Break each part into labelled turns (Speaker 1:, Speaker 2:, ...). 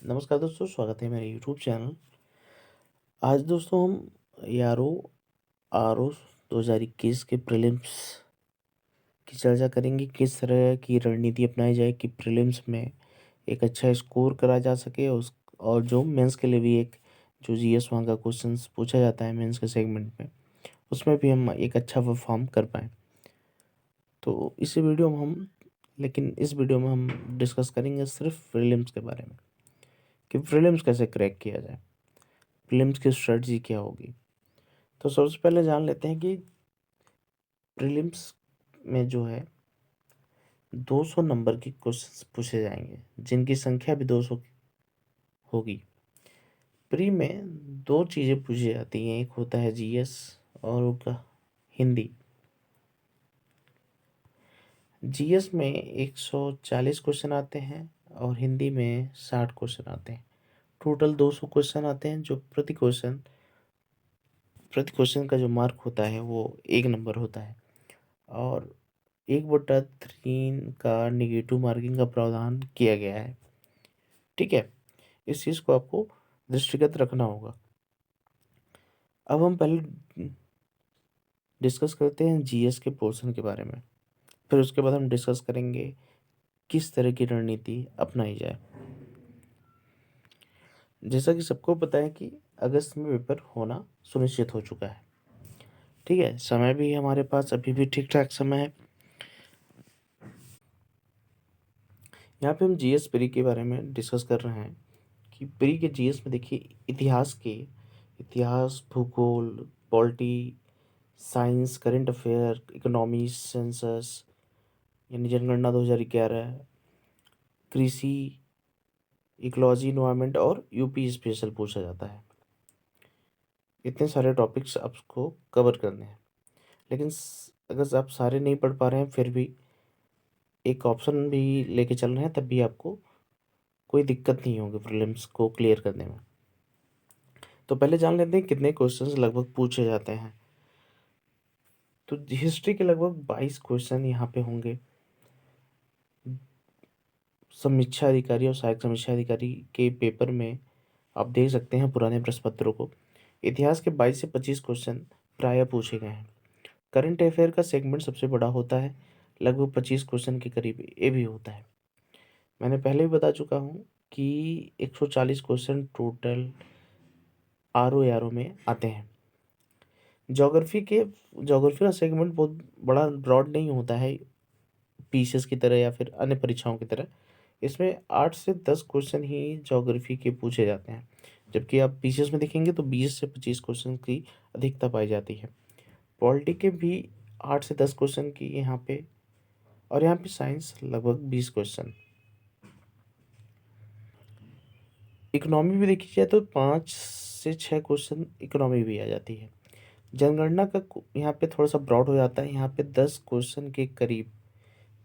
Speaker 1: नमस्कार दोस्तों, स्वागत है मेरे यूट्यूब चैनल। आज दोस्तों हम यारो आर ओ 2021 के प्रीलिम्स की चर्चा करेंगे। किस तरह की रणनीति अपनाई जाए कि प्रीलिम्स में एक अच्छा स्कोर करा जा सके, और जो मेंस के लिए भी एक जो जीएस वहाँ का क्वेश्चंस पूछा जाता है मेंस के सेगमेंट में, उसमें भी हम एक अच्छा परफॉर्म कर पाएँ। तो इस वीडियो में हम डिस्कस करेंगे सिर्फ प्रीलिम्स के बारे में कि प्रीलिम्स कैसे क्रैक किया जाए, प्रीलिम्स की स्ट्रेटजी क्या होगी। तो सबसे पहले जान लेते हैं कि प्रीलिम्स में जो है 200 नंबर के क्वेश्चंस पूछे जाएंगे, जिनकी संख्या भी 200 होगी। प्री में दो चीज़ें पूछी जाती हैं, एक होता है जीएस और उसका हिंदी। जीएस में 140 क्वेश्चन आते हैं और हिंदी में 60 क्वेश्चन आते हैं। टोटल 200 क्वेश्चन आते हैं, जो प्रति क्वेश्चन का जो मार्क होता है वो 1 नंबर होता है, और 1/3 का निगेटिव मार्किंग का प्रावधान किया गया है। ठीक है, इस चीज़ को आपको दृष्टिगत रखना होगा। अब हम पहले डिस्कस करते हैं जीएस के पोर्शन के बारे में, फिर उसके बाद हम डिस्कस करेंगे किस तरह की रणनीति अपनाई जाए। जैसा कि सबको पता है कि अगस्त में पेपर होना सुनिश्चित हो चुका है। ठीक है, समय भी हमारे पास अभी भी ठीक ठाक समय है। यहाँ पे हम जीएस प्री के बारे में डिस्कस कर रहे हैं कि प्री के जीएस में देखिए, इतिहास, भूगोल, polity, science, current affair, economy, census यानी जनगणना 2011, कृषि, इकोलॉजी, इन्वायरमेंट और यूपी स्पेशल पूछा जाता है। इतने सारे टॉपिक्स आपको कवर करने हैं, लेकिन अगर आप सारे नहीं पढ़ पा रहे हैं, फिर भी एक ऑप्शन भी लेके चल रहे हैं, तब भी आपको कोई दिक्कत नहीं होगी प्रीलिम्स को क्लियर करने में। तो पहले जान लेते हैं कितने क्वेश्चंस लगभग पूछे जाते हैं। तो हिस्ट्री के लगभग 22 क्वेश्चन यहाँ पे होंगे। समीक्षा अधिकारी और सहायक समीक्षा अधिकारी के पेपर में आप देख सकते हैं पुराने प्रश्न पत्रों को। इतिहास के 22 से 25 क्वेश्चन प्रायः पूछे गए हैं। करंट अफेयर का सेगमेंट सबसे बड़ा होता है, लगभग 25 क्वेश्चन के करीब ये भी होता है। मैंने पहले भी बता चुका हूँ कि 140 क्वेश्चन टोटल आर ओ में आते हैं। ज्योग्राफी का सेगमेंट बहुत बड़ा ब्रॉड नहीं होता है पीसीएस की तरह या फिर अन्य परीक्षाओं की तरह। इसमें 8 से 10 क्वेश्चन ही ज्योग्राफी के पूछे जाते हैं, जबकि आप पीसीएस में देखेंगे तो 20 से 25 क्वेश्चन की अधिकता पाई जाती है। पॉलिटी के भी 8 से 10 क्वेश्चन की यहाँ पे, और यहाँ पे साइंस लगभग 20 क्वेश्चन। इकोनॉमी भी देखी जाए तो 5 से 6 क्वेश्चन इकोनॉमी भी आ जाती है। जनगणना का यहाँ पे थोड़ा सा ब्रॉड हो जाता है, यहाँ पे 10 क्वेश्चन के करीब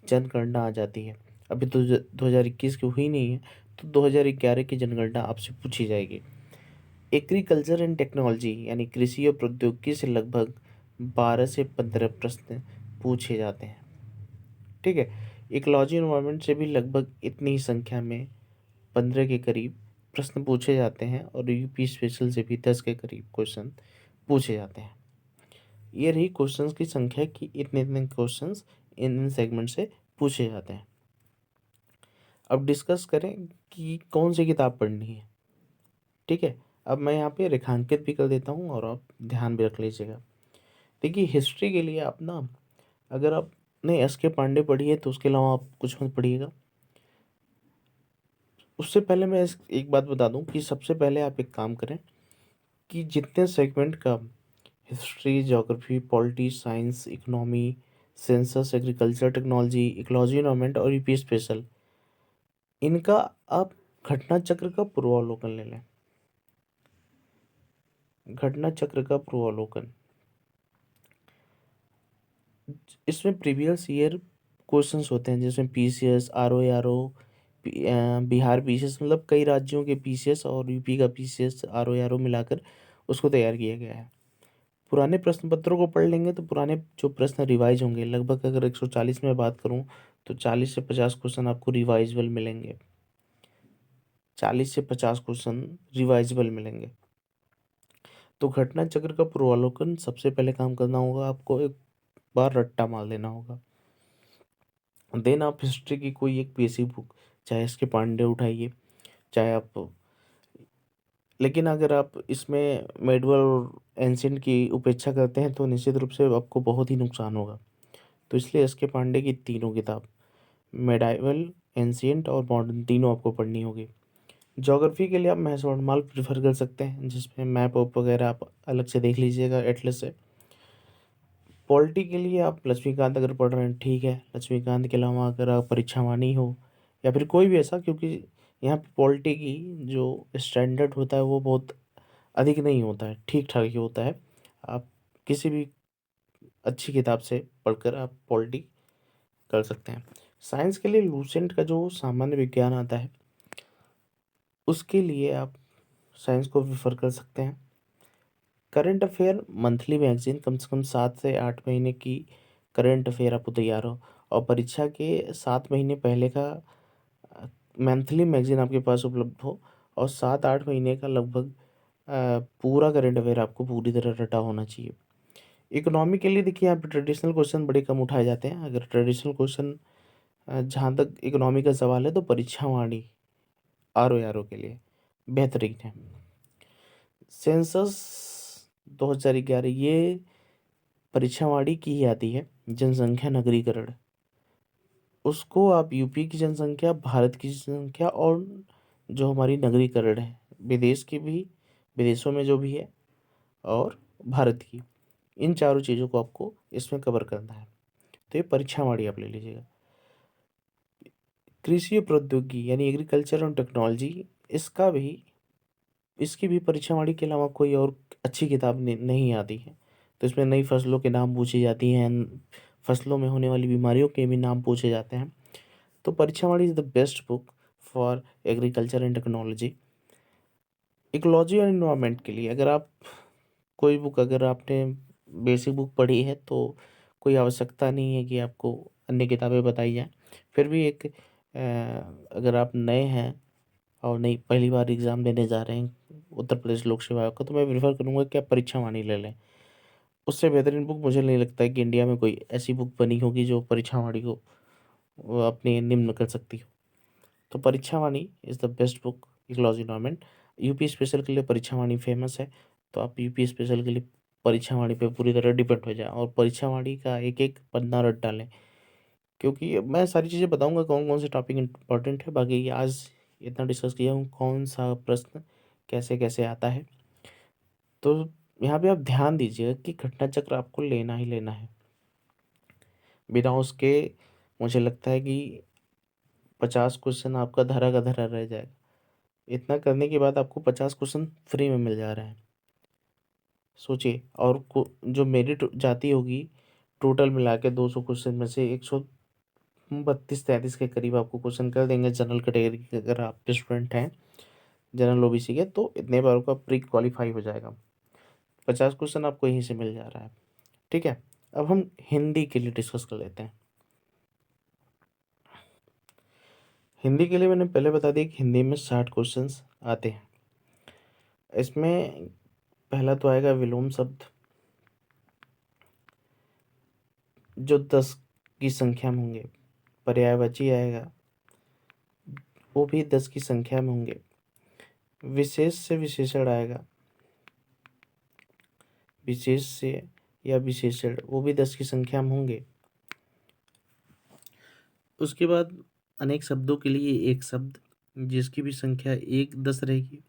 Speaker 1: जनगणना आ जाती है। अभी तो 2021 की हुई नहीं है, तो 2011 की जनगणना आपसे पूछी जाएगी। एग्रीकल्चर एंड टेक्नोलॉजी यानी कृषि और प्रौद्योगिकी से लगभग 12 से 15 प्रश्न पूछे जाते हैं। ठीक है, इकोलॉजी एनवायरनमेंट से भी लगभग इतनी ही संख्या में 15 के करीब प्रश्न पूछे जाते हैं, और यूपी स्पेशल से भी 10 के करीब क्वेश्चन पूछे जाते हैं। ये रही क्वेश्चंस की संख्या कि इतने इतने क्वेश्चंस इन सेगमेंट से पूछे जाते हैं। अब डिस्कस करें कि कौन सी किताब पढ़नी है। ठीक है, अब मैं यहाँ पे रेखांकित भी कर देता हूँ और आप ध्यान भी रख लीजिएगा। देखिए, हिस्ट्री के लिए आप ना, अगर आपने एस के पांडे पढ़ी है तो उसके अलावा आप कुछ मत पढ़िएगा। उससे पहले मैं एक बात बता दूं कि सबसे पहले आप एक काम करें कि जितने सेगमेंट का history, geography, polity, science, economy, census, agriculture, technology, ecology, environment और यूपी स्पेशल, इनका आप घटना चक्र का पूर्वावलोकन ले लें। घटना चक्र का पूर्वावलोकन, इसमें प्रीवियस ईयर क्वेश्चंस होते हैं, जिसमें पीसीएस, आरओ, बिहार पीसीएस, मतलब कई राज्यों के पीसीएस और यूपी का पीसीएस, आरओ मिलाकर उसको तैयार किया गया है। पुराने प्रश्न पत्रों को पढ़ लेंगे तो पुराने जो प्रश्न रिवाइज होंगे, लगभग अगर 140 में बात करूं तो 40 से 50 क्वेश्चन आपको रिवाइजेबल मिलेंगे। 40 से 50 क्वेश्चन रिवाइजेबल मिलेंगे। तो घटना चक्र का पूर्वावलोकन सबसे पहले काम करना होगा, आपको एक बार रट्टा मार लेना होगा। देन आप हिस्ट्री की कोई एक बेसिक बुक, चाहे इसके पांडे उठाइए, चाहे आप, लेकिन अगर आप इसमें मेडवल और एंशियंट की उपेक्षा करते हैं तो निश्चित रूप से आपको बहुत ही नुकसान होगा। तो इसलिए एस के पांडे की तीनों किताब, मेडाइवल, एंशियंट और मॉडर्न, तीनों आपको पढ़नी होगी। ज्योग्राफी के लिए आप महसोड़माल प्रेफर कर सकते हैं, जिसमें मैप वैप वगैरह आप अलग से देख लीजिएगा एटलस से। पॉलिटी के लिए आप लक्ष्मीकांत अगर पढ़ रहे हैं ठीक है, लक्ष्मीकांत के अलावा अगर आप परीक्षावाणी हो या फिर कोई भी ऐसा, क्योंकि यहाँ पे पॉलिटी की जो स्टैंडर्ड होता है वो बहुत अधिक नहीं होता है, ठीक ठाक ही होता है। आप किसी भी अच्छी किताब से पढ़कर आप पॉलिटी कर सकते हैं। साइंस के लिए लूसेंट का जो सामान्य विज्ञान आता है उसके लिए आप साइंस को प्रेफर कर सकते हैं। करंट अफेयर मंथली मैगजीन, कम से कम 7 से 8 महीने की करंट अफेयर आपको तैयार हो, और परीक्षा के 7 महीने पहले का मंथली मैगजीन आपके पास उपलब्ध हो, और 7-8 महीने का लगभग पूरा करंट अफेयर आपको पूरी तरह रटा होना चाहिए। इकोनॉमी के लिए देखिए, यहाँ पे ट्रेडिशनल क्वेश्चन बड़े कम उठाए जाते हैं। अगर ट्रेडिशनल क्वेश्चन जहाँ तक इकोनॉमी का सवाल है तो परीक्षावाणी RO के लिए बेहतरीन है। सेंसस 2011 ये परीक्षावाणी की ही आती है, जनसंख्या नगरीकरण। उसको आप यूपी की जनसंख्या, भारत की जनसंख्या और जो हमारी नगरीकरण है, विदेश की भी, विदेशों में जो भी है, और भारत की, इन चारों चीज़ों को आपको इसमें कवर करना है। तो ये परीक्षावाणी आप ले लीजिएगा। कृषि और प्रौद्योगिकी यानी एग्रीकल्चर एंड टेक्नोलॉजी, इसका भी, इसकी भी परीक्षावाणी के अलावा कोई और अच्छी किताब नहीं आती है। तो इसमें नई फसलों के नाम पूछे जाती हैं, फसलों में होने वाली बीमारियों के भी नाम पूछे जाते हैं। तो Parikshavani is the best book for agriculture and technology. Ecology और इन्वायरमेंट के लिए अगर आप कोई बुक, अगर आपने बेसिक बुक पढ़ी है तो कोई आवश्यकता नहीं है कि आपको अन्य किताबें बताई जाएँ। फिर भी एक अगर आप नए हैं और नहीं, पहली बार एग्ज़ाम देने जा रहे हैं उत्तर प्रदेश लोक सेवा आयोग का, तो मैं प्रेफ़र करूँगा कि आप परीक्षावाणी ले लें। उससे बेहतरीन बुक मुझे नहीं लगता है कि इंडिया में कोई ऐसी बुक बनी होगी जो परीक्षावाणी को वो अपनी निम्न कर सकती हो। तो Parikshavani is the best book, ecology environment. UP special के लिए परीक्षावाणी फेमस है, तो आप यूपी स्पेशल के लिए परीक्षावाणी पे पूरी तरह डिपेंड हो जाएं और परीक्षावाणी का एक एक पन्ना रट डालें, क्योंकि मैं सारी चीज़ें बताऊंगा कौन कौन से टॉपिक इंपॉर्टेंट है। बाकी आज इतना डिस्कस किया हूँ कौन सा प्रश्न कैसे कैसे आता है। तो यहाँ पे आप ध्यान दीजिएगा कि घटना चक्र आपको लेना ही लेना है, बिना उसके मुझे लगता है कि 50 क्वेश्चन आपका धरा का धरा रह जाएगा। इतना करने के बाद आपको 50 क्वेश्चन फ्री में मिल जा रहे हैं, सोचिए। और जो मेरिट जाती होगी टोटल मिला के 200 क्वेश्चन में से 132-33 के करीब आपको क्वेश्चन कर देंगे जनरल कैटेगरी के, अगर आप स्टूडेंट हैं जनरल OBC के, तो इतने बार का प्री क्वालिफाई हो जाएगा। 50 क्वेश्चन आपको यहीं से मिल जा रहा है, ठीक है। अब हम हिंदी के लिए डिस्कस कर लेते हैं। हिंदी के लिए मैंने पहले बता दिया कि हिंदी में 60 क्वेश्चन आते हैं। इसमें पहला तो आएगा विलोम शब्द, जो 10 की संख्या में होंगे। पर्यायवाची आएगा, वो भी 10 की संख्या में होंगे। विशेष से विशेषण आएगा, विशेष से या विशेषण, वो भी 10 की संख्या में होंगे। उसके बाद अनेक शब्दों के लिए एक शब्द, जिसकी भी संख्या 10 रहेगी।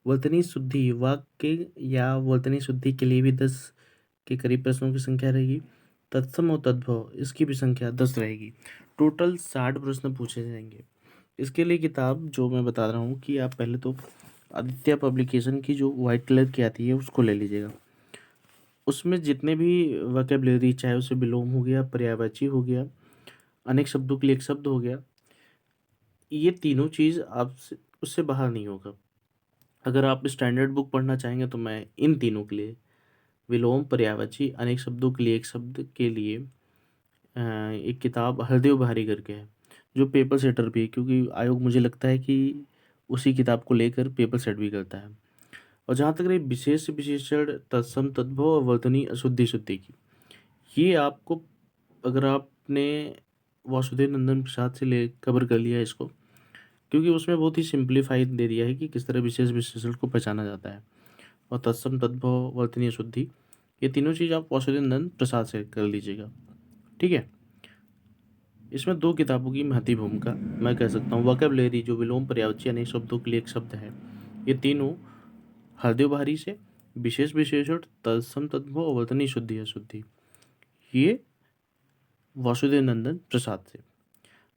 Speaker 1: वर्तनी शुद्धि, वाक्य या वर्तनी शुद्धि के लिए भी 10 के करीब प्रश्नों की संख्या रहेगी। तत्सम और तद्भव, इसकी भी संख्या 10 रहेगी। टोटल 60 प्रश्न पूछे जाएंगे। इसके लिए किताब जो मैं बता रहा हूँ कि आप पहले तो आदित्य पब्लिकेशन की जो वाइट कलर की आती है उसको ले लीजिएगा। उसमें जितने भी वोकैबुलरी, चाहे उसे विलोम हो गया, पर्यायवाची हो गया, अनेक शब्दों के लिए एक शब्द हो गया, ये तीनों चीज़ आपसे उससे बाहर नहीं होगा। अगर आप स्टैंडर्ड बुक पढ़ना चाहेंगे तो मैं इन तीनों के लिए, विलोम, पर्यायवाची, अनेक शब्दों के लिए एक शब्द के लिए, एक किताब हरदेव बहारी करके है जो पेपर सेटर भी है, क्योंकि आयोग मुझे लगता है कि उसी किताब को लेकर पेपर सेट भी करता है। और जहाँ तक रही विशेष विशेषण तत्सम तद्भव और वर्तनी अशुद्धि शुद्धि की, ये आपको अगर आपने वासुदेव नंदन प्रसाद से ले कवर कर लिया इसको, क्योंकि उसमें बहुत ही सिंप्लीफाई दे दिया है कि किस तरह विशेष विशेषण को पहचाना जाता है। और तत्सम तद्भव वर्तनी शुद्धि, ये तीनों चीज़ आप वासुदेव नंदन प्रसाद से कर लीजिएगा। ठीक है। इसमें दो किताबों की महती भूमिका मैं कह सकता हूँ। वोकैबुलरी जो विलोम पर्यायवाची अनेक शब्दों के लिए एक शब्द है, ये तीनों हरदेव बाहरी से, विशेष विशेषण तत्सम तद्भव और वर्तनी शुद्धि अशुद्धि, ये वासुदेव नंदन प्रसाद से।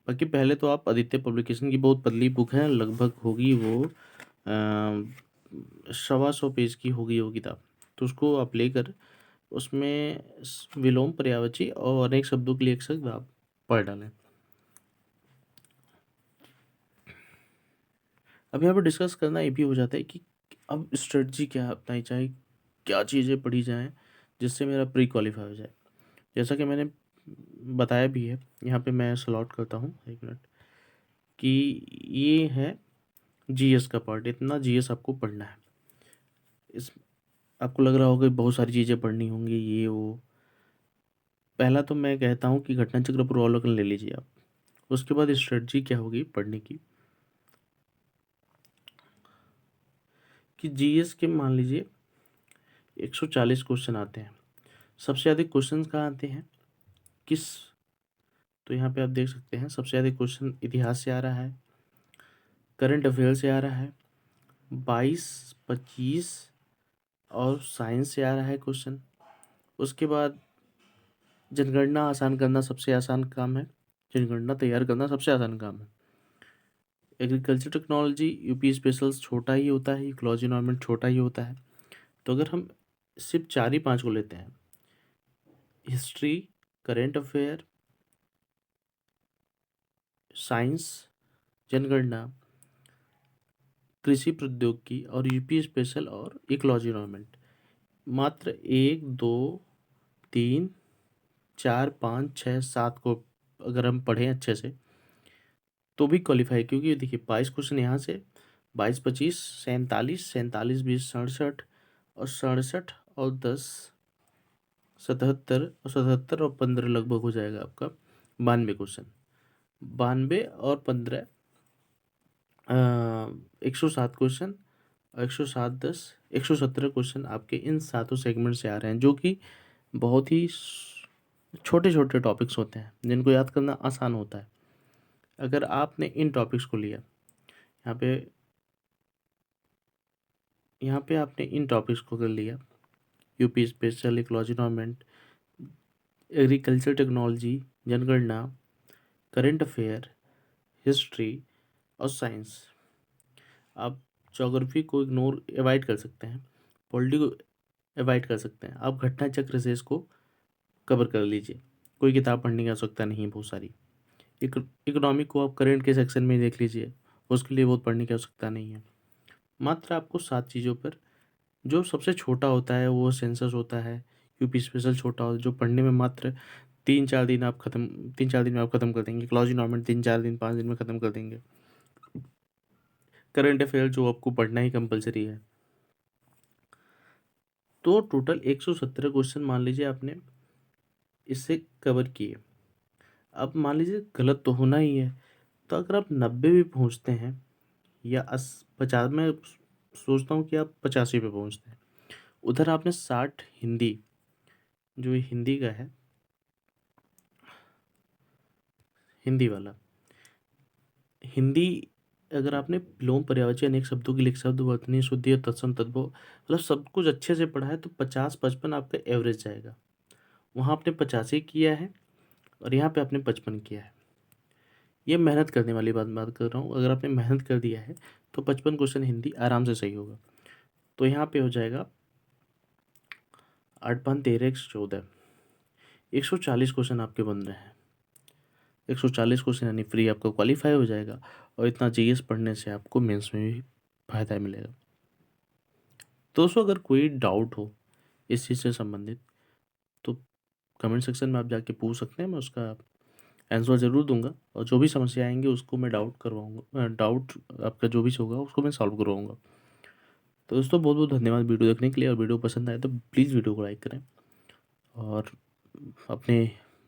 Speaker 1: बाकी पहले तो आप आदित्य पब्लिकेशन की बहुत पतली बुक है, लगभग होगी वो 125 पेज की होगी वो किताब, तो उसको आप लेकर उसमें विलोम पर्यायवाची और अनेक शब्दों के लिए एक शब्द आप पढ़ डालें। अब यहाँ पर डिस्कस करना ये भी हो जाता है कि अब स्ट्रेटजी क्या अपनाई जाए, क्या चीज़ें पढ़ी जाएँ जिससे मेरा प्री क्वालिफाई हो जाए। जैसा कि मैंने बताया भी है, यहाँ पे मैं स्लॉट करता हूँ 1 मिनट, कि ये है जीएस का पार्ट, इतना जीएस आपको पढ़ना है। इस आपको लग रहा होगा कि बहुत सारी चीज़ें पढ़नी होंगी ये वो। पहला तो मैं कहता हूँ कि घटना चक्र पूर्वावलोकन ले लीजिए आप, उसके बाद स्ट्रेटजी क्या होगी पढ़ने की, कि जीएस के मान लीजिए 140 क्वेश्चन आते हैं। सबसे अधिक क्वेश्चन कहाँ आते हैं, किस, तो यहाँ पे आप देख सकते हैं सबसे अधिक क्वेश्चन इतिहास से आ रहा है, करंट अफेयर से आ रहा है, 22, 25 और साइंस से आ रहा है क्वेश्चन। उसके बाद जनगणना आसान करना सबसे आसान काम है, जनगणना तैयार करना सबसे आसान काम है। एग्रीकल्चर टेक्नोलॉजी यूपी स्पेशल्स छोटा ही होता है, इकोलॉजी एनवायरनमेंट छोटा ही होता है। तो अगर हम सिर्फ 4 ही 5 को लेते हैं, हिस्ट्री, करेंट अफेयर, साइंस, जनगणना, कृषि प्रौद्योगिकी और यूपी स्पेशल और इकोलॉजी एनवायरनमेंट, मात्र 1, 2, 3, 4, 5, 6, 7 को अगर हम पढ़ें अच्छे से तो भी क्वालिफाई, क्योंकि देखिए 22 क्वेश्चन यहाँ से, 22, 25, 47, 47, 20, 67 और 67 और 10, 77 और 77 और 15 लगभग हो जाएगा आपका 92 क्वेश्चन। 92 और 15 107 क्वेश्चन और 107, 10, 117 क्वेश्चन आपके इन सातों सेगमेंट से आ रहे हैं, जो कि बहुत ही छोटे छोटे टॉपिक्स होते हैं जिनको याद करना आसान होता है। अगर आपने इन टॉपिक्स को लिया, यहाँ पे आपने इन टॉपिक्स को कर लिया, UP special, ecology environment, agriculture technology, जनगणना, करंट अफेयर, हिस्ट्री और साइंस। आप ज्योग्राफी को इग्नोर अवॉइड कर सकते हैं, पॉलिटी को अवॉइड कर सकते हैं, आप घटना चक्र से इसको कवर कर लीजिए। कोई किताब पढ़ने की आवश्यकता नहीं है बहुत सारी। इकोनॉमिक को आप करंट के सेक्शन में देख लीजिए, उसके लिए बहुत पढ़ने की आवश्यकता नहीं है। मात्र आपको 7 चीज़ों पर, जो सबसे छोटा होता है वो सेंसस होता है, यूपी स्पेशल छोटा होता है जो पढ़ने में मात्र 3-4 दिन आप खत्म, 3-4 दिन में आप खत्म कर देंगे। इकोलॉजी एनवायरनमेंट 3-4 दिन 5 दिन में खत्म कर देंगे। करंट अफेयर जो आपको पढ़ना ही कंपलसरी है। तो टोटल 117 क्वेश्चन मान लीजिए आपने इससे कवर किए। अब मान लीजिए गलत तो होना ही है, तो अगर आप 90 भी पहुंचते हैं या 50, मैं सोचता हूँ कि आप 85 पे पहुंचते हैं, उधर आपने 60 हिंदी, जो ये हिंदी का है, हिंदी वाला हिंदी, अगर आपने विलोम पर्यायवाची अनेक शब्दों के लिए एक शब्द, वर्तनी शुद्धि और तत्सम तद्भव, मतलब सब कुछ अच्छे से पढ़ा है, तो 50-55 आपका एवरेज जाएगा। वहाँ आपने 85 किया है और यहाँ पे आपने 55 किया है। ये मेहनत करने वाली बात कर रहा हूँ। अगर आपने मेहनत कर दिया है तो 55 क्वेश्चन हिंदी आराम से सही होगा। तो यहाँ पे हो जाएगा 8-5, 13, 14, 140 क्वेश्चन आपके बन रहे हैं। 140 क्वेश्चन यानी फ्री आपका क्वालिफाई हो जाएगा, और इतना जीएस पढ़ने से आपको मेंस में भी फायदा मिलेगा। दोस्तों, अगर कोई डाउट हो इस चीज़ से संबंधित तो कमेंट सेक्शन में आप जाके पूछ सकते हैं, मैं उसका आंसर ज़रूर दूँगा और जो भी समस्या आएँगी उसको मैं डाउट करवाऊँगा, डाउट आपका जो भी होगा उसको मैं सॉल्व करवाऊँगा। तो दोस्तों बहुत-बहुत धन्यवाद वीडियो देखने के लिए, और वीडियो पसंद आए तो प्लीज़ वीडियो को लाइक करें और अपने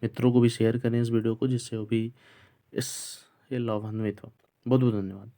Speaker 1: मित्रों को भी शेयर करें इस वीडियो को, जिससे वो भी इससे लाभान्वित हों। बहुत-बहुत धन्यवाद।